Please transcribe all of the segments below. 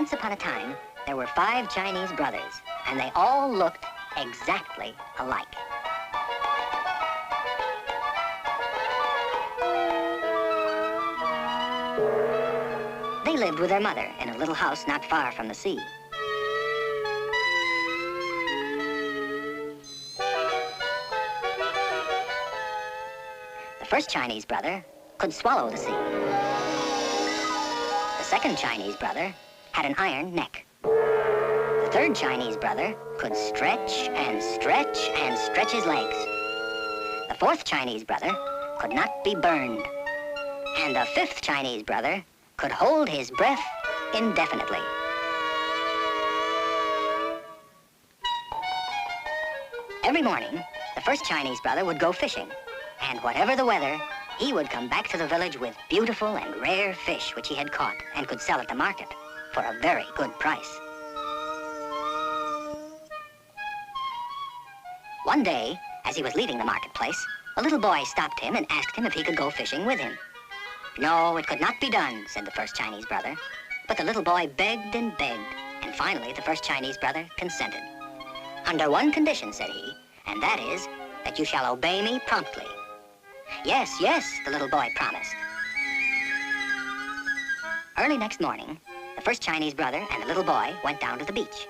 Once upon a time, there were 5 Chinese brothers, and they all looked exactly alike. They lived with their mother in a little house not far from the sea. The first Chinese brother could swallow the sea. The second Chinese brother had an iron neck. The third Chinese brother could stretch and stretch and stretch his legs. The fourth Chinese brother could not be burned. And the fifth Chinese brother could hold his breath indefinitely. Every morning, the first Chinese brother would go fishing, and whatever the weather, he would come back to the village with beautiful and rare fish which he had caught and could sell at the market for a very good price. One day, as he was leaving the marketplace, a little boy stopped him and asked him if he could go fishing with him. No, it could not be done, said the first Chinese brother. But the little boy begged and begged, and finally the first Chinese brother consented. Under one condition, said he, and that is that you shall obey me promptly. Yes, yes, the little boy promised. Early next morning, the first Chinese brother and the little boy went down to the beach.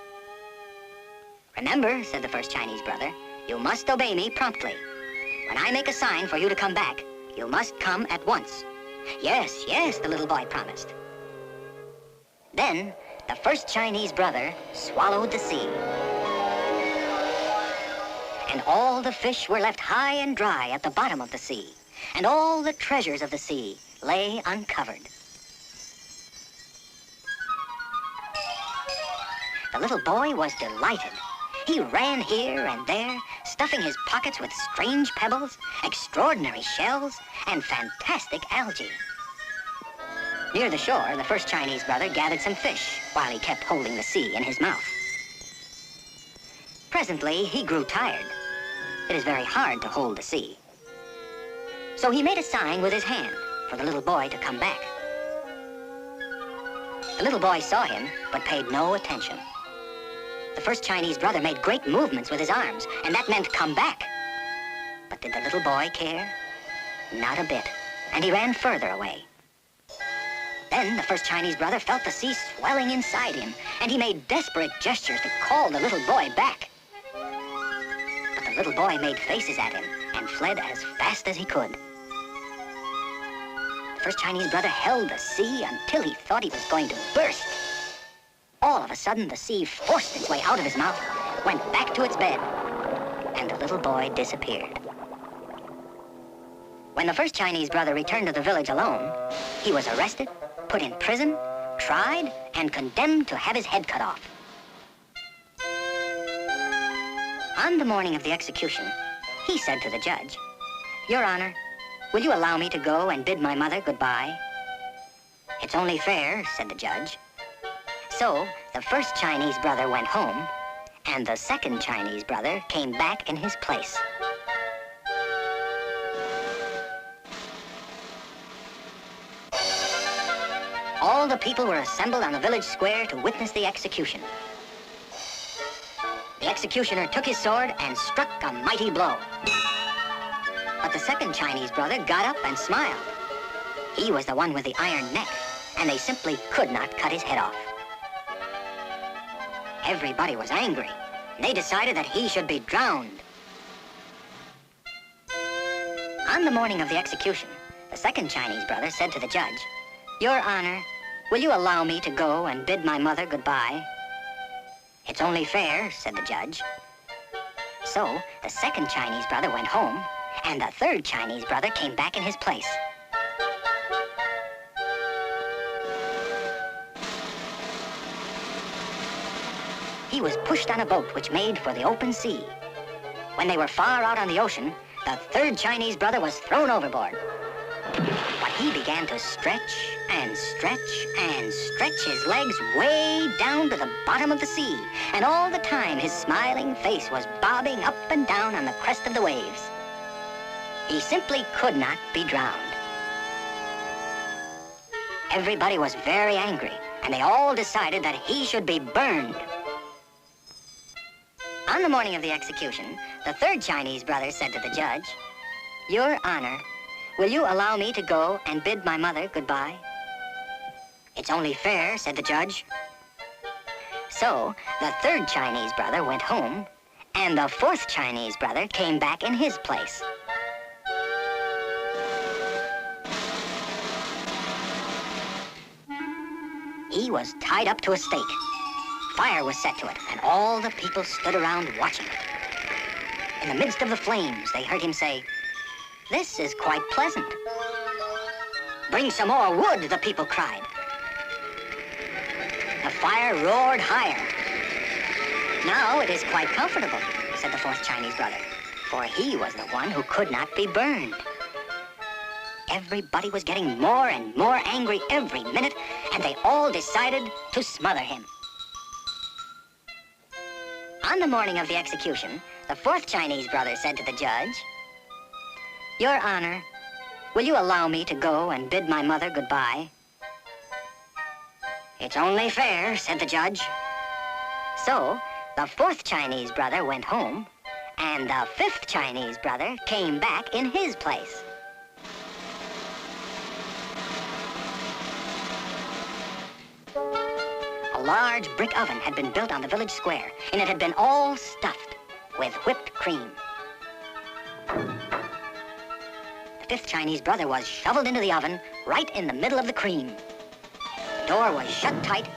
Remember, said the first Chinese brother, you must obey me promptly. When I make a sign for you to come back, you must come at once. Yes, yes, the little boy promised. Then, the first Chinese brother swallowed the sea. And all the fish were left high and dry at the bottom of the sea, and all the treasures of the sea lay uncovered. The little boy was delighted. He ran here and there, stuffing his pockets with strange pebbles, extraordinary shells, and fantastic algae. Near the shore, the first Chinese brother gathered some fish while he kept holding the sea in his mouth. Presently, he grew tired. It is very hard to hold the sea. So he made a sign with his hand for the little boy to come back. The little boy saw him, but paid no attention. The first Chinese brother made great movements with his arms, and that meant come back. But did the little boy care? Not a bit, and he ran further away. Then the first Chinese brother felt the sea swelling inside him, and he made desperate gestures to call the little boy back. But the little boy made faces at him and fled as fast as he could. The first Chinese brother held the sea until he thought he was going to burst. All of a sudden, the sea forced its way out of his mouth, went back to its bed, and the little boy disappeared. When the first Chinese brother returned to the village alone, he was arrested, put in prison, tried, and condemned to have his head cut off. On the morning of the execution, he said to the judge, "Your Honor, will you allow me to go and bid my mother goodbye?" "It's only fair," said the judge. So, the first Chinese brother went home, and the second Chinese brother came back in his place. All the people were assembled on the village square to witness the execution. The executioner took his sword and struck a mighty blow. But the second Chinese brother got up and smiled. He was the one with the iron neck, and they simply could not cut his head off. Everybody was angry. They decided that he should be drowned. On the morning of the execution, the second Chinese brother said to the judge, "Your Honor, will you allow me to go and bid my mother goodbye?" "It's only fair," said the judge. So, the second Chinese brother went home, and the third Chinese brother came back in his place. He was pushed on a boat which made for the open sea. When they were far out on the ocean, the third Chinese brother was thrown overboard. But he began to stretch and stretch and stretch his legs way down to the bottom of the sea, and all the time his smiling face was bobbing up and down on the crest of the waves. He simply could not be drowned. Everybody was very angry, and they all decided that he should be burned. On the morning of the execution, the third Chinese brother said to the judge, "Your Honor, will you allow me to go and bid my mother goodbye?" "It's only fair," said the judge. So the third Chinese brother went home, and the fourth Chinese brother came back in his place. He was tied up to a stake. Fire was set to it, and all the people stood around watching it. In the midst of the flames, they heard him say, "This is quite pleasant." "Bring some more wood," the people cried. The fire roared higher. "Now it is quite comfortable," said the fourth Chinese brother, for he was the one who could not be burned. Everybody was getting more and more angry every minute, and they all decided to smother him. On the morning of the execution, the fourth Chinese brother said to the judge, "Your Honor, will you allow me to go and bid my mother goodbye?" "It's only fair," said the judge. So the fourth Chinese brother went home, and the fifth Chinese brother came back in his place. A large brick oven had been built on the village square, and it had been all stuffed with whipped cream. The fifth Chinese brother was shoveled into the oven right in the middle of the cream. The door was shut tight,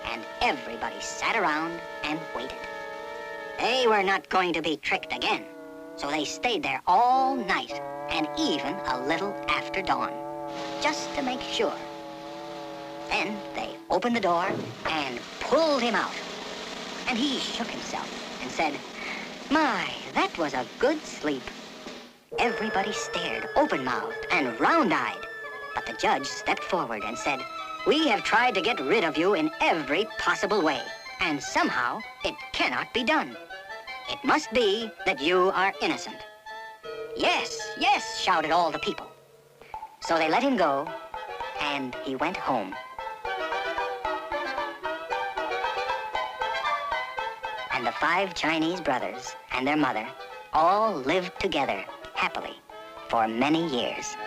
and everybody sat around and waited. They were not going to be tricked again, so they stayed there all night and even a little after dawn, just to make sure. Then they opened the door and pulled him out. And he shook himself and said, "My, that was a good sleep." Everybody stared open-mouthed and round-eyed. But the judge stepped forward and said, "We have tried to get rid of you in every possible way, and somehow it cannot be done. It must be that you are innocent." "Yes, yes," shouted all the people. So they let him go, and he went home. And the 5 Chinese brothers and their mother all lived together happily for many years.